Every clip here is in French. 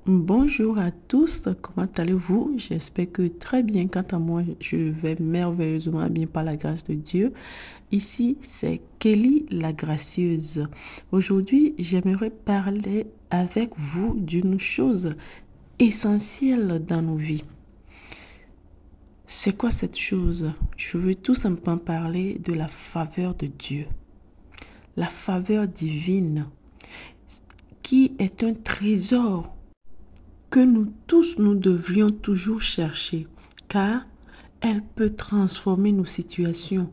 Bonjour à tous, comment allez-vous? J'espère que très bien. Quant à moi, je vais merveilleusement bien par la grâce de Dieu. Ici, c'est Kelly la gracieuse. Aujourd'hui, j'aimerais parler avec vous d'une chose essentielle dans nos vies. C'est quoi cette chose? Je veux tout simplement parler de la faveur de Dieu. La faveur divine, qui est un trésor que nous tous, nous devrions toujours chercher, car elle peut transformer nos situations,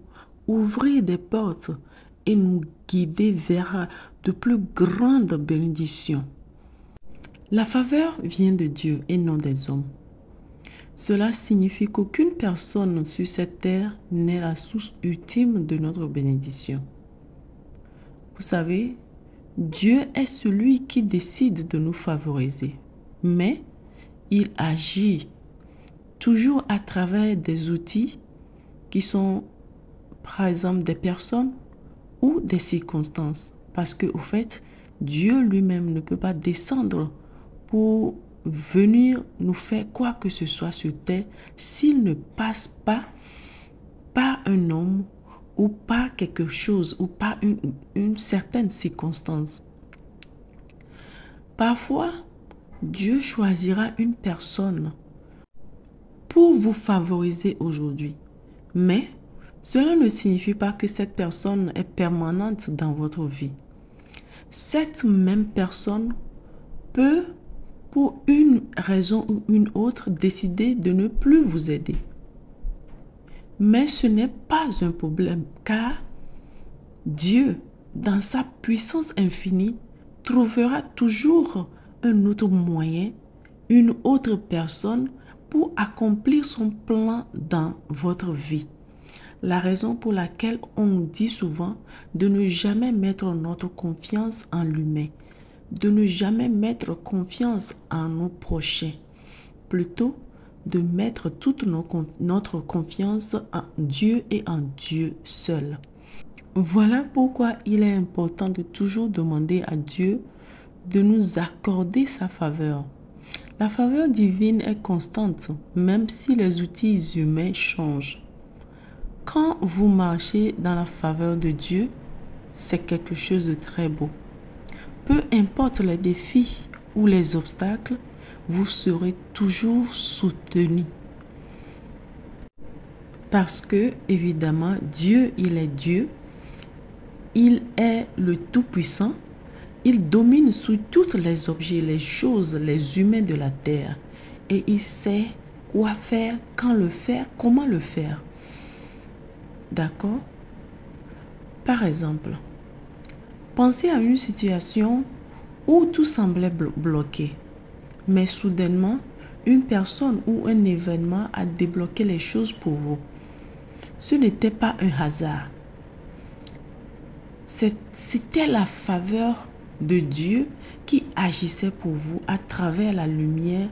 ouvrir des portes et nous guider vers de plus grandes bénédictions. La faveur vient de Dieu et non des hommes. Cela signifie qu'aucune personne sur cette terre n'est la source ultime de notre bénédiction. Vous savez, Dieu est celui qui décide de nous favoriser, mais il agit toujours à travers des outils qui sont, par exemple, des personnes ou des circonstances. Parce que, au fait, Dieu lui-même ne peut pas descendre pour venir nous faire quoi que ce soit sur terre s'il ne passe pas par un homme ou par quelque chose ou par une certaine circonstance. Parfois, Dieu choisira une personne pour vous favoriser aujourd'hui. Mais cela ne signifie pas que cette personne est permanente dans votre vie. Cette même personne peut, pour une raison ou une autre, décider de ne plus vous aider. Mais ce n'est pas un problème, car Dieu, dans sa puissance infinie, trouvera toujours un autre moyen, une autre personne pour accomplir son plan dans votre vie. La raison pour laquelle on dit souvent de ne jamais mettre notre confiance en l'humain, de ne jamais mettre confiance en nos prochains, plutôt de mettre toute notre confiance en Dieu et en Dieu seul. Voilà pourquoi il est important de toujours demander à Dieu de nous accorder sa faveur. La faveur divine est constante, même si les outils humains changent. Quand vous marchez dans la faveur de Dieu, c'est quelque chose de très beau. Peu importe les défis ou les obstacles, vous serez toujours soutenu. Parce que, évidemment, Dieu, il est Dieu. Il est le Tout-Puissant. Il domine sur tous les objets, les choses, les humains de la terre. Et il sait quoi faire, quand le faire, comment le faire. D'accord? Par exemple, pensez à une situation où tout semblait bloqué. Mais soudainement, une personne ou un événement a débloqué les choses pour vous. Ce n'était pas un hasard. C'était la faveur de Dieu qui agissait pour vous à travers la lumière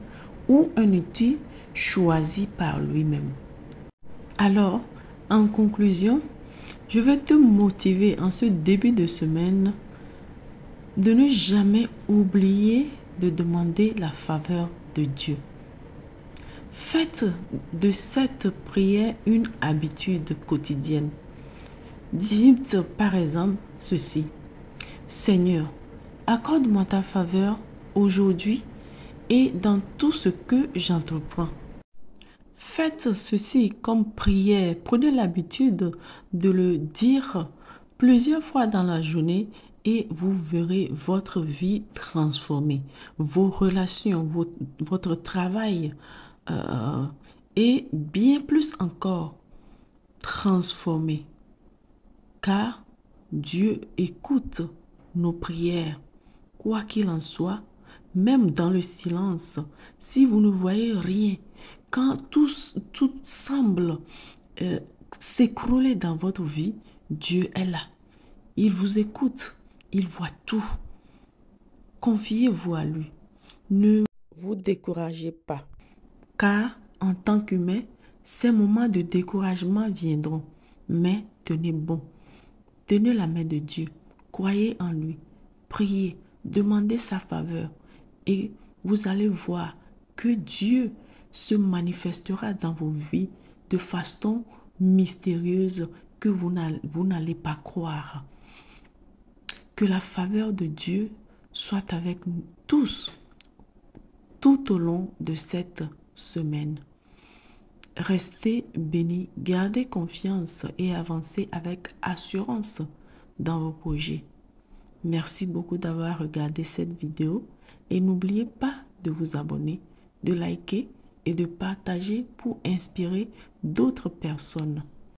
ou un outil choisi par lui-même. Alors, en conclusion, je veux te motiver en ce début de semaine de ne jamais oublier de demander la faveur de Dieu. Faites de cette prière une habitude quotidienne. Dites par exemple ceci: Seigneur, accorde-moi ta faveur aujourd'hui et dans tout ce que j'entreprends. Faites ceci comme prière. Prenez l'habitude de le dire plusieurs fois dans la journée et vous verrez votre vie transformée, vos relations, votre travail et bien plus encore transformé. Car Dieu écoute nos prières, quoi qu'il en soit, même dans le silence. Si vous ne voyez rien, quand tout semble s'écrouler dans votre vie, Dieu est là. Il vous écoute, il voit tout. Confiez-vous à lui. Ne vous découragez pas, car en tant qu'humain, ces moments de découragement viendront. Mais tenez bon. Tenez la main de Dieu, croyez en lui, priez, demandez sa faveur et vous allez voir que Dieu se manifestera dans vos vies de façon mystérieuse que vous n'allez pas croire. Que la faveur de Dieu soit avec nous tous tout au long de cette semaine. Restez bénis, gardez confiance et avancez avec assurance dans vos projets. Merci beaucoup d'avoir regardé cette vidéo et n'oubliez pas de vous abonner, de liker et de partager pour inspirer d'autres personnes.